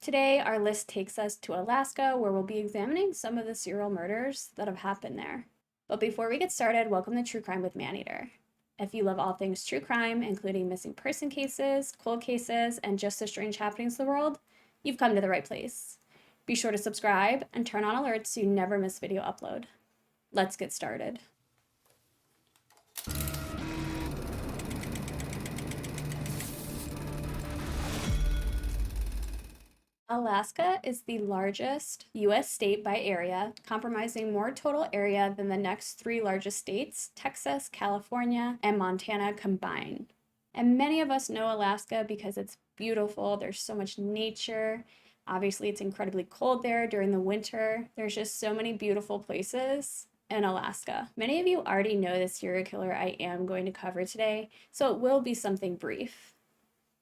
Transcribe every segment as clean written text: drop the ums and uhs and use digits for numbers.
Today, our list takes us to Alaska, where we'll be examining some of the serial murders that have happened there. But before we get started, welcome to True Crime with Maneater. If you love all things true crime, including missing person cases, cold cases, and just the strange happenings of the world, you've come to the right place. Be sure to subscribe and turn on alerts so you never miss video upload. Let's get started. Alaska is the largest U.S. state by area, comprising more total area than the next three largest states, Texas, California, and Montana combined. And many of us know Alaska because it's beautiful. There's so much nature. Obviously, it's incredibly cold there during the winter. There's just so many beautiful places in Alaska. Many of you already know the serial killer I am going to cover today, so it will be something brief.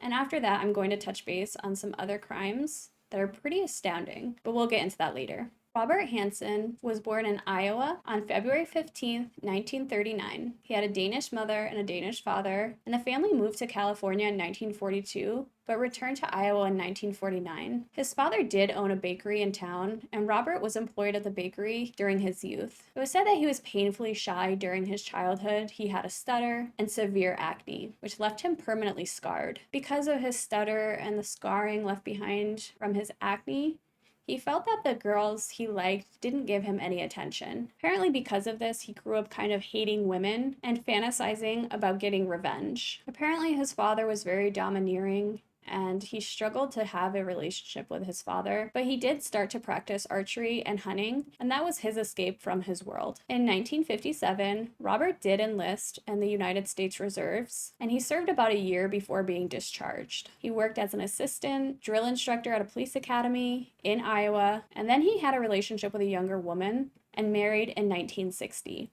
And after that, I'm going to touch base on some other crimes that are pretty astounding, but we'll get into that later. Robert Hansen was born in Iowa on February 15, 1939. He had a Danish mother and a Danish father, and the family moved to California in 1942, but returned to Iowa in 1949. His father did own a bakery in town, and Robert was employed at the bakery during his youth. It was said that he was painfully shy during his childhood. He had a stutter and severe acne, which left him permanently scarred. Because of his stutter and the scarring left behind from his acne, he felt that the girls he liked didn't give him any attention. Apparently because of this, he grew up kind of hating women and fantasizing about getting revenge. Apparently his father was very domineering and he struggled to have a relationship with his father, but he did start to practice archery and hunting, and that was his escape from his world. In 1957, Robert did enlist in the United States Reserves, and he served about a year before being discharged. He worked as an assistant drill instructor at a police academy in Iowa, and then he had a relationship with a younger woman and married in 1960.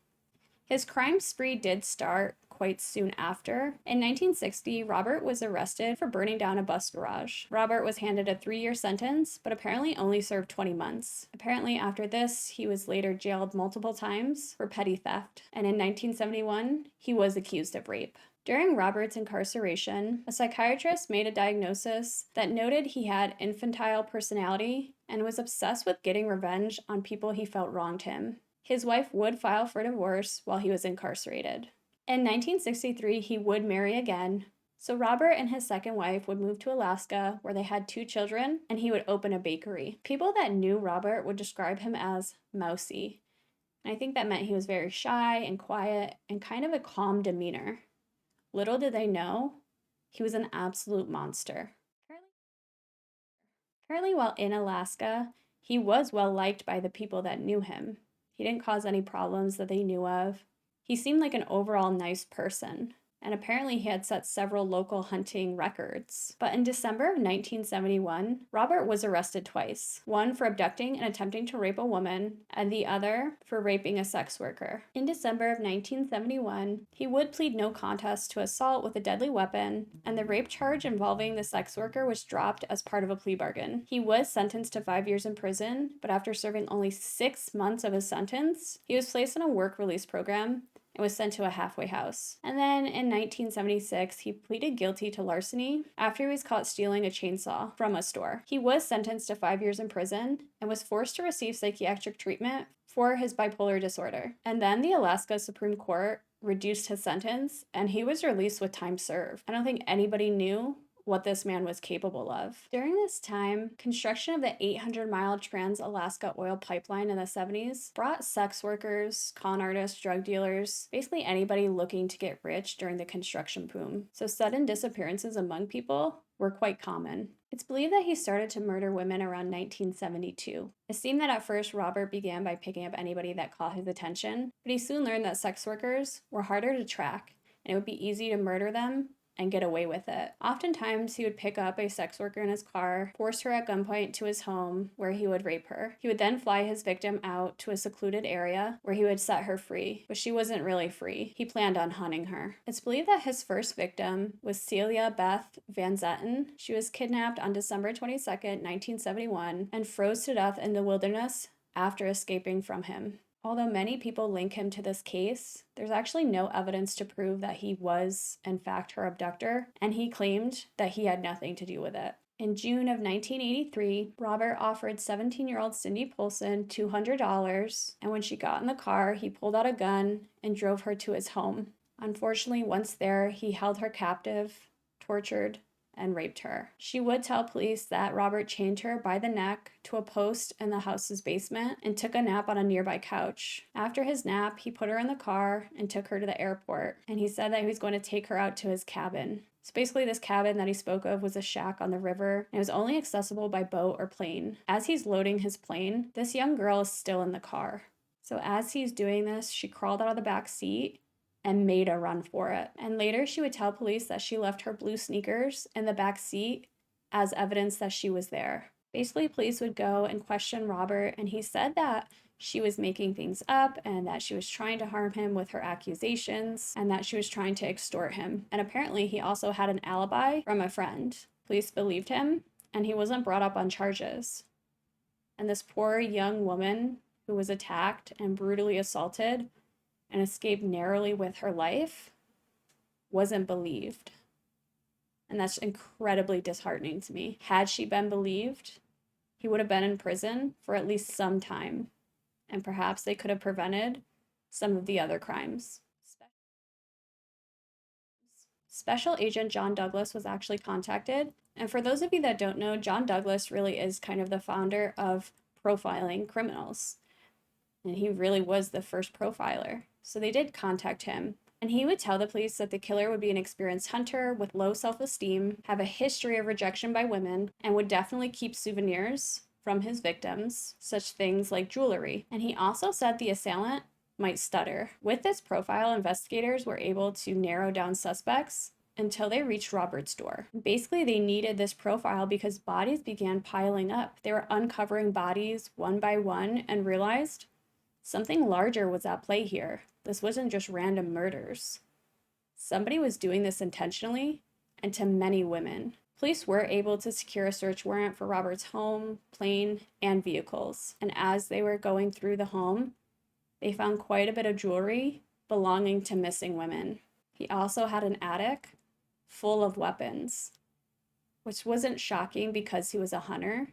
His crime spree did start quite soon after. In 1960, Robert was arrested for burning down a bus garage. Robert was handed a 3-year sentence, but apparently only served 20 months. Apparently after this, he was later jailed multiple times for petty theft, and in 1971, he was accused of rape. During Robert's incarceration, a psychiatrist made a diagnosis that noted he had infantile personality and was obsessed with getting revenge on people he felt wronged him. His wife would file for divorce while he was incarcerated. In 1963, he would marry again, so Robert and his second wife would move to Alaska, where they had 2 children, and he would open a bakery. People that knew Robert would describe him as mousy, and I think that meant he was very shy and quiet and kind of a calm demeanor. Little did they know, he was an absolute monster. Apparently, while in Alaska, he was well liked by the people that knew him. He didn't cause any problems that they knew of. He seemed like an overall nice person, and apparently he had set several local hunting records. But in December of 1971, Robert was arrested twice, one for abducting and attempting to rape a woman, and the other for raping a sex worker. In December of 1971, he would plead no contest to assault with a deadly weapon, and the rape charge involving the sex worker was dropped as part of a plea bargain. He was sentenced to 5 years in prison, but after serving only 6 months of his sentence, he was placed on a work release program and was sent to a halfway house. And then in 1976, he pleaded guilty to larceny after he was caught stealing a chainsaw from a store. He was sentenced to 5 years in prison and was forced to receive psychiatric treatment for his bipolar disorder. And then the Alaska Supreme Court reduced his sentence and he was released with time served. I don't think anybody knew what this man was capable of. During this time, construction of the 800-mile Trans-Alaska oil pipeline in the 70s brought sex workers, con artists, drug dealers, basically anybody looking to get rich during the construction boom. So sudden disappearances among people were quite common. It's believed that he started to murder women around 1972. It seemed that at first Robert began by picking up anybody that caught his attention, but he soon learned that sex workers were harder to track, and it would be easy to murder them and get away with it. Oftentimes, he would pick up a sex worker in his car, force her at gunpoint to his home, where he would rape her. He would then fly his victim out to a secluded area where he would set her free, but she wasn't really free. He planned on hunting her. It's believed that his first victim was Celia Beth Van Zetten. She was kidnapped on December 22nd, 1971, and froze to death in the wilderness after escaping from him. Although many people link him to this case, there's actually no evidence to prove that he was, in fact, her abductor, and he claimed that he had nothing to do with it. In June of 1983, Robert offered 17-year-old Cindy Polson $200, and when she got in the car, he pulled out a gun and drove her to his home. Unfortunately, once there, he held her captive, tortured, and raped her. She would tell police that Robert chained her by the neck to a post in the house's basement and took a nap on a nearby couch. After his nap, he put her in the car and took her to the airport, and he said that he was going to take her out to his cabin. So basically, this cabin that he spoke of was a shack on the river, and it was only accessible by boat or plane. As he's loading his plane, this young girl is still in the car. So as he's doing this, she crawled out of the back seat and made a run for it. And later she would tell police that she left her blue sneakers in the back seat as evidence that she was there. Basically, police would go and question Robert, and he said that she was making things up and that she was trying to harm him with her accusations and that she was trying to extort him. And apparently he also had an alibi from a friend. Police believed him, and he wasn't brought up on charges. And this poor young woman who was attacked and brutally assaulted and escaped narrowly with her life wasn't believed. And that's incredibly disheartening to me. Had she been believed, he would have been in prison for at least some time, and perhaps they could have prevented some of the other crimes. Special Agent John Douglas was actually contacted, and for those of you that don't know, John Douglas really is kind of the founder of profiling criminals, and he really was the first profiler. So they did contact him, and he would tell the police that the killer would be an experienced hunter with low self-esteem, have a history of rejection by women, and would definitely keep souvenirs from his victims, such things like jewelry. And he also said the assailant might stutter. With this profile, investigators were able to narrow down suspects until they reached Robert's door. Basically, they needed this profile because bodies began piling up. They were uncovering bodies one by one and realized something larger was at play here. This wasn't just random murders. Somebody was doing this intentionally and to many women. Police were able to secure a search warrant for Robert's home, plane, and vehicles. And as they were going through the home, they found quite a bit of jewelry belonging to missing women. He also had an attic full of weapons, which wasn't shocking because he was a hunter.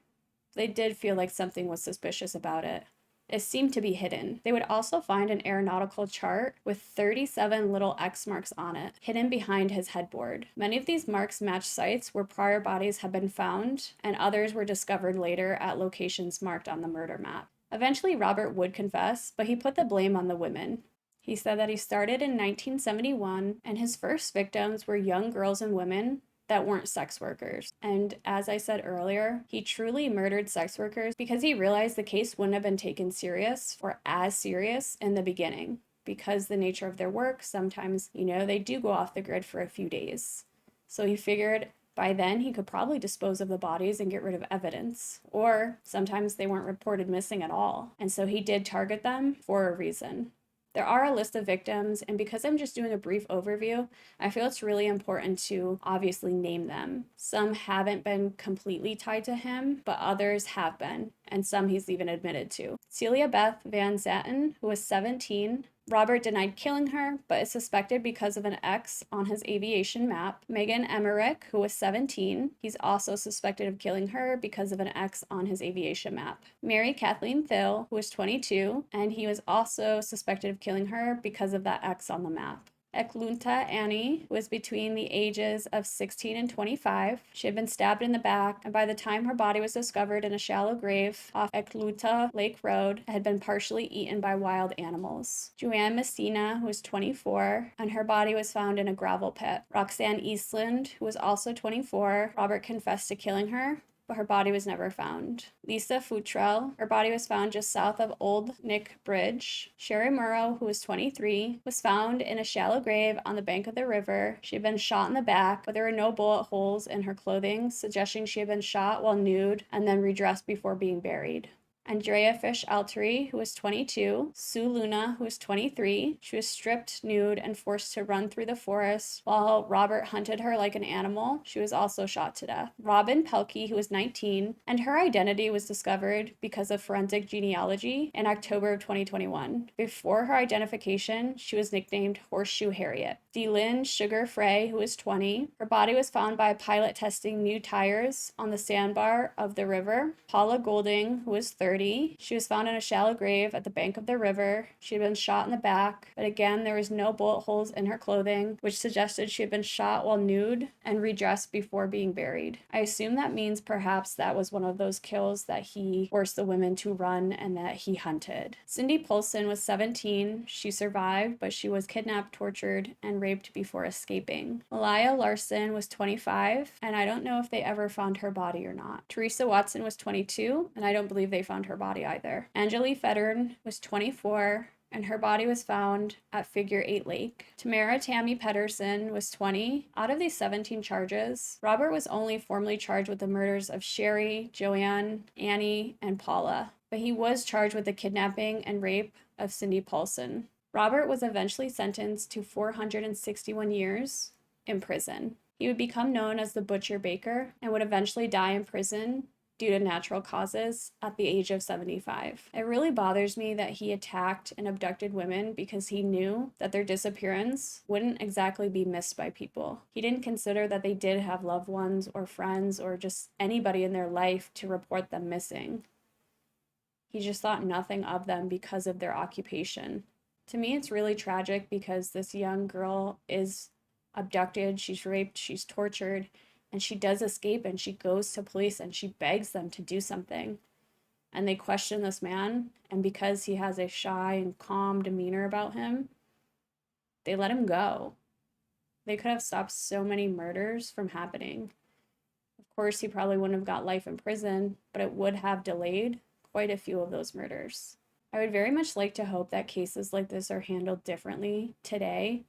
They did feel like something was suspicious about it. It seemed to be hidden. They would also find an aeronautical chart with 37 little X marks on it, hidden behind his headboard. Many of these marks matched sites where prior bodies had been found, and others were discovered later at locations marked on the murder map. Eventually, Robert would confess, but he put the blame on the women. He said that he started in 1971, and his first victims were young girls and women that weren't sex workers. And as I said earlier, he truly murdered sex workers because he realized the case wouldn't have been taken serious or as serious in the beginning because the nature of their work, sometimes, they do go off the grid for a few days. So he figured by then he could probably dispose of the bodies and get rid of evidence, or sometimes they weren't reported missing at all. And so he did target them for a reason. There are a list of victims, and because I'm just doing a brief overview, I feel it's really important to obviously name them. Some haven't been completely tied to him, but others have been, and some he's even admitted to. Celia Beth Van Zaten, who was 17, Robert denied killing her, but is suspected because of an X on his aviation map. Megan Emmerich, who was 17, he's also suspected of killing her because of an X on his aviation map. Mary Kathleen Thill, who was 22, and he was also suspected of killing her because of that X on the map. Eklunta Annie was between the ages of 16 and 25. She had been stabbed in the back, and by the time her body was discovered in a shallow grave off Eklunta Lake Road, it had been partially eaten by wild animals. Joanne Messina, who was 24, and her body was found in a gravel pit. Roxanne Eastland, who was also 24, Robert confessed to killing her, but her body was never found. Lisa Futrell, her body was found just south of Old Nick Bridge. Sherry Murrow, who was 23, was found in a shallow grave on the bank of the river. She had been shot in the back, but there were no bullet holes in her clothing, suggesting she had been shot while nude and then redressed before being buried. Andrea Fish Altry, who was 22, Sue Luna, who was 23. She was stripped nude and forced to run through the forest while Robert hunted her like an animal. She was also shot to death. Robin Pelkey, who was 19, and her identity was discovered because of forensic genealogy in October of 2021. Before her identification, she was nicknamed Horseshoe Harriet. Delynn Sugar Frey, who was 20. Her body was found by a pilot testing new tires on the sandbar of the river. Paula Golding, who was 30. She was found in a shallow grave at the bank of the river. She had been shot in the back, but again, there was no bullet holes in her clothing, which suggested she had been shot while nude and redressed before being buried. I assume that means perhaps that was one of those kills that he forced the women to run and that he hunted. Cindy Polson was 17. She survived, but she was kidnapped, tortured, and raped before escaping. Malaya Larson was 25, and I don't know if they ever found her body or not. Teresa Watson was 22, and I don't believe they found her body either. Angeli Feddern was 24, and her body was found at Figure 8 Lake. Tamara Tammy Pedersen was 20. Out of these 17 charges, Robert was only formally charged with the murders of Sherry, Joanne, Annie, and Paula, but he was charged with the kidnapping and rape of Cindy Paulson. Robert was eventually sentenced to 461 years in prison. He would become known as the Butcher Baker and would eventually die in prison due to natural causes at the age of 75. It really bothers me that he attacked and abducted women because he knew that their disappearance wouldn't exactly be missed by people. He didn't consider that they did have loved ones or friends or just anybody in their life to report them missing. He just thought nothing of them because of their occupation. To me, it's really tragic because this young girl is abducted, she's raped, she's tortured, and she does escape and she goes to police and she begs them to do something. And they question this man, and because he has a shy and calm demeanor about him, they let him go. They could have stopped so many murders from happening. Of course, he probably wouldn't have got life in prison, but it would have delayed quite a few of those murders. I would very much like to hope that cases like this are handled differently today,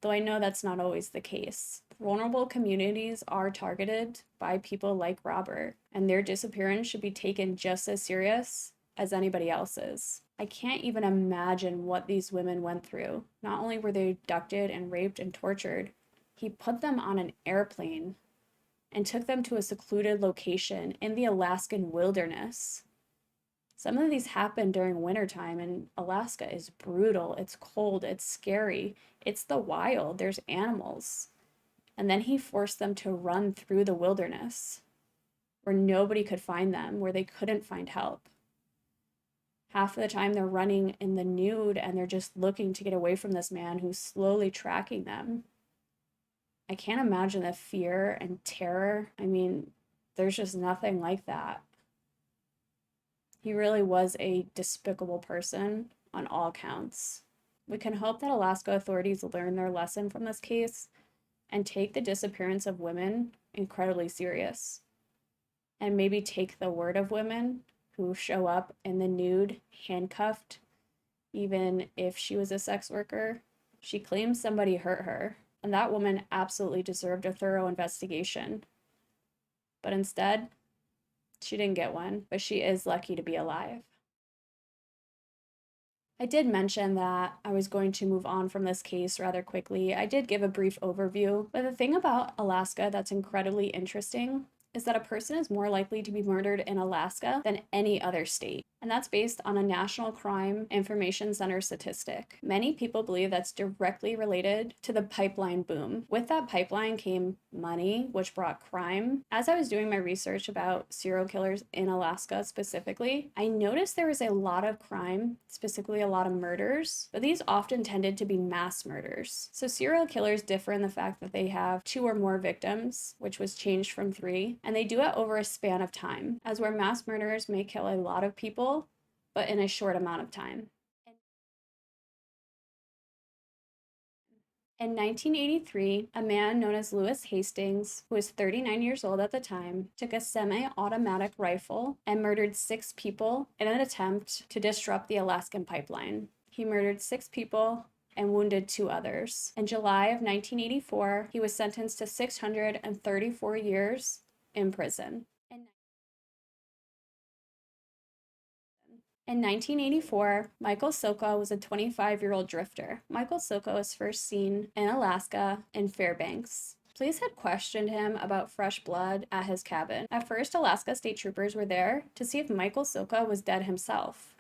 though I know that's not always the case. Vulnerable communities are targeted by people like Robert, and their disappearance should be taken just as serious as anybody else's. I can't even imagine what these women went through. Not only were they abducted and raped and tortured, he put them on an airplane and took them to a secluded location in the Alaskan wilderness. Some of these happen during wintertime, and Alaska is brutal. It's cold. It's scary. It's the wild. There's animals. And then he forced them to run through the wilderness where nobody could find them, where they couldn't find help. Half of the time they're running in the nude and they're just looking to get away from this man who's slowly tracking them. I can't imagine the fear and terror. I mean, there's just nothing like that. He really was a despicable person on all counts. We can hope that Alaska authorities learn their lesson from this case and take the disappearance of women incredibly serious. And maybe take the word of women who show up in the nude, handcuffed, even if she was a sex worker. She claims somebody hurt her, and that woman absolutely deserved a thorough investigation. But instead, she didn't get one, but she is lucky to be alive. I did mention that I was going to move on from this case rather quickly. I did give a brief overview, but the thing about Alaska that's incredibly interesting is that a person is more likely to be murdered in Alaska than any other state. And that's based on a National Crime Information Center statistic. Many people believe that's directly related to the pipeline boom. With that pipeline came money, which brought crime. As I was doing my research about serial killers in Alaska specifically, I noticed there was a lot of crime, specifically a lot of murders, but these often tended to be mass murders. So serial killers differ in the fact that they have 2 or more victims, which was changed from 3, and they do it over a span of time, as where mass murderers may kill a lot of people, but in a short amount of time. In 1983, a man known as Lewis Hastings, who was 39 years old at the time, took a semi-automatic rifle and murdered 6 people in an attempt to disrupt the Alaskan pipeline. He murdered 6 people and wounded 2 others. In July of 1984, he was sentenced to 634 years in prison. In 1984, Michael Silka was a 25-year-old drifter. Michael Silka was first seen in Alaska in Fairbanks. Police had questioned him about fresh blood at his cabin. At first, Alaska state troopers were there to see if Michael Silka was dead himself.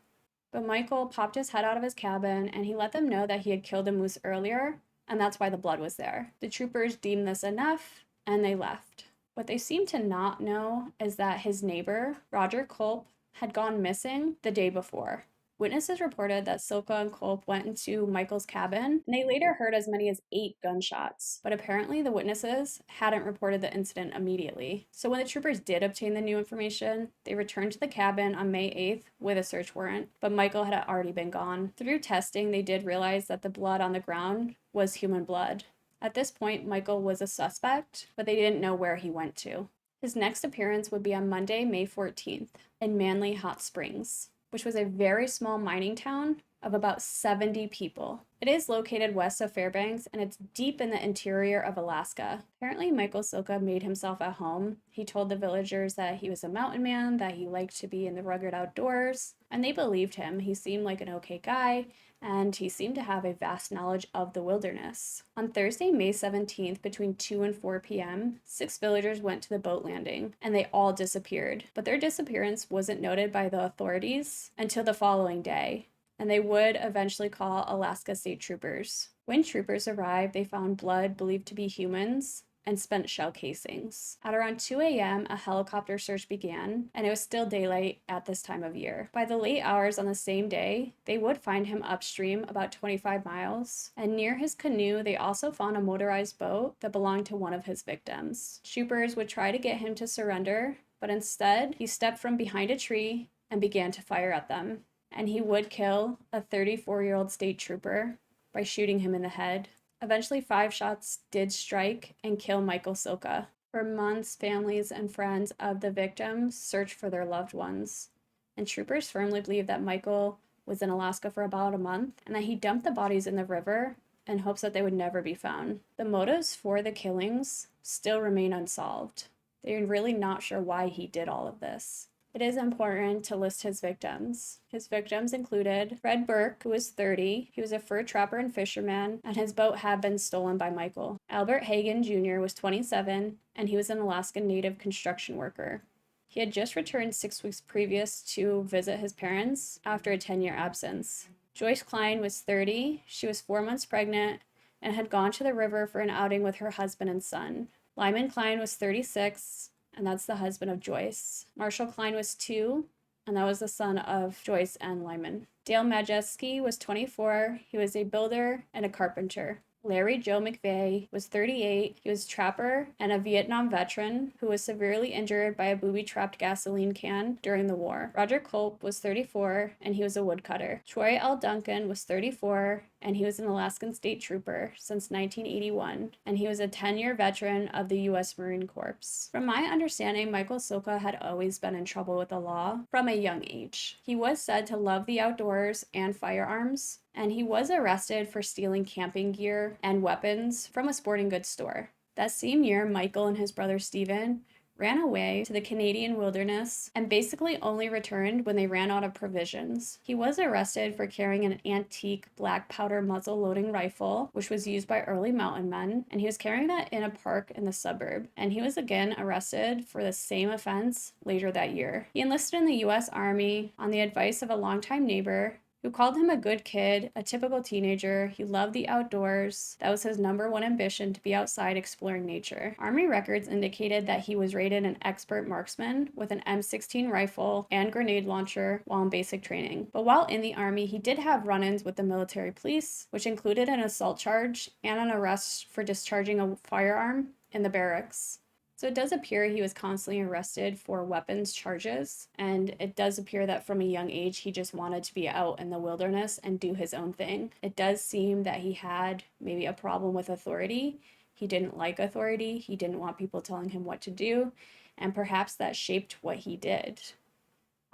But Michael popped his head out of his cabin and he let them know that he had killed a moose earlier and that's why the blood was there. The troopers deemed this enough, and they left. What they seem to not know is that his neighbor, Roger Culp, had gone missing the day before. Witnesses reported that Silka and Culp went into Michael's cabin, and they later heard as many as 8 gunshots, but apparently the witnesses hadn't reported the incident immediately. So when the troopers did obtain the new information, they returned to the cabin on May 8th with a search warrant, but Michael had already been gone. Through testing, they did realize that the blood on the ground was human blood. At this point, Michael was a suspect, but they didn't know where he went to. His next appearance would be on Monday, May 14th, in Manly Hot Springs, which was a very small mining town of about 70 people. It is located west of Fairbanks, and it's deep in the interior of Alaska. Apparently, Michael Silka made himself at home. He told the villagers that he was a mountain man, that he liked to be in the rugged outdoors, and they believed him. He seemed like an okay guy, and he seemed to have a vast knowledge of the wilderness. On Thursday, May 17th, between 2 and 4 p.m., 6 villagers went to the boat landing, and they all disappeared. But their disappearance wasn't noted by the authorities until the following day, and they would eventually call Alaska State Troopers. When troopers arrived, they found blood believed to be humans and spent shell casings. At around 2 a.m., a helicopter search began, and it was still daylight at this time of year. By the late hours on the same day, they would find him upstream about 25 miles, and near his canoe, they also found a motorized boat that belonged to one of his victims. Troopers would try to get him to surrender, but instead, he stepped from behind a tree and began to fire at them. And he would kill a 34-year-old state trooper by shooting him in the head. Eventually, 5 shots did strike and kill Michael Silka. For months, families and friends of the victims searched for their loved ones. And troopers firmly believed that Michael was in Alaska for about a month and that he dumped the bodies in the river in hopes that they would never be found. The motives for the killings still remain unsolved. They're really not sure why he did all of this. It is important to list his victims. His victims included Fred Burke, who was 30. He was a fur trapper and fisherman, and his boat had been stolen by Michael. Albert Hagen Jr. was 27, and he was an Alaskan Native construction worker. He had just returned 6 weeks previous to visit his parents after a 10-year absence. Joyce Klein was 30. She was 4 months pregnant and had gone to the river for an outing with her husband and son. Lyman Klein was 36. And that's the husband of Joyce. Marshall Klein was 2, and that was the son of Joyce and Lyman. Dale Majeski was 24. He was a builder and a carpenter. Larry Joe McVeigh was 38. He was a trapper and a Vietnam veteran who was severely injured by a booby-trapped gasoline can during the war. Roger Culp was 34, and he was a woodcutter. Troy L. Duncan was 34, and he was an Alaskan State Trooper since 1981, and he was a 10-year veteran of the U.S. Marine Corps. From my understanding, Michael Silka had always been in trouble with the law from a young age. He was said to love the outdoors and firearms, and he was arrested for stealing camping gear and weapons from a sporting goods store. That same year, Michael and his brother Stephen ran away to the Canadian wilderness and basically only returned when they ran out of provisions. He was arrested for carrying an antique black powder muzzle loading rifle, which was used by early mountain men, and he was carrying that in a park in the suburb. And he was again arrested for the same offense later that year. He enlisted in the U.S. Army on the advice of a longtime neighbor who called him a good kid, a typical teenager. He loved the outdoors. That was his number one ambition, to be outside exploring nature. Army records indicated that he was rated an expert marksman with an M16 rifle and grenade launcher while in basic training. But while in the Army, he did have run-ins with the military police, which included an assault charge and an arrest for discharging a firearm in the barracks. So it does appear he was constantly arrested for weapons charges, and it does appear that from a young age he just wanted to be out in the wilderness and do his own thing. It does seem that he had maybe a problem with authority. He didn't like authority. He didn't want people telling him what to do, and perhaps that shaped what he did.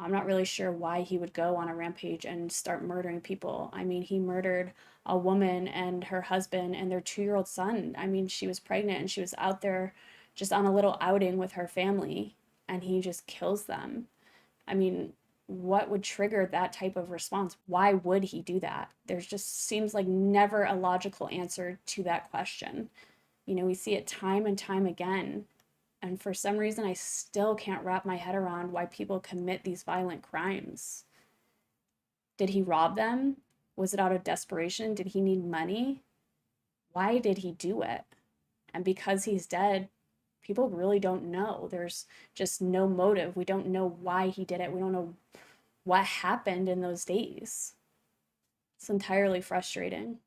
I'm not really sure why he would go on a rampage and start murdering people. I mean, he murdered a woman and her husband and their 2-year-old son. I mean, she was pregnant and she was out there just on a little outing with her family, and he just kills them. I mean, what would trigger that type of response? Why would he do that? There's just seems like never a logical answer to that question. You know, we see it time and time again, and for some reason I still can't wrap my head around why people commit these violent crimes. Did he rob them? Was it out of desperation? Did he need money? why did he do it? And because he's dead, people really don't know. There's just no motive. We don't know why he did it. We don't know what happened in those days. It's entirely frustrating.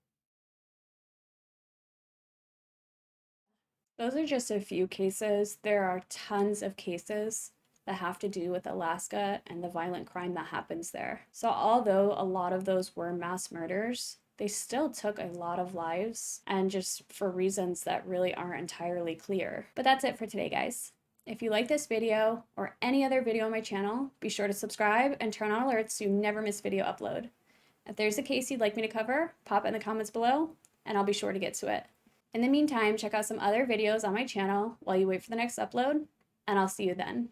Those are just a few cases. There are tons of cases that have to do with Alaska and the violent crime that happens there. So, although a lot of those were mass murders, they still took a lot of lives, and just for reasons that really aren't entirely clear. But that's it for today, guys. If you like this video or any other video on my channel, be sure to subscribe and turn on alerts so you never miss video upload. If there's a case you'd like me to cover, pop it in the comments below, and I'll be sure to get to it. In the meantime, check out some other videos on my channel while you wait for the next upload, and I'll see you then.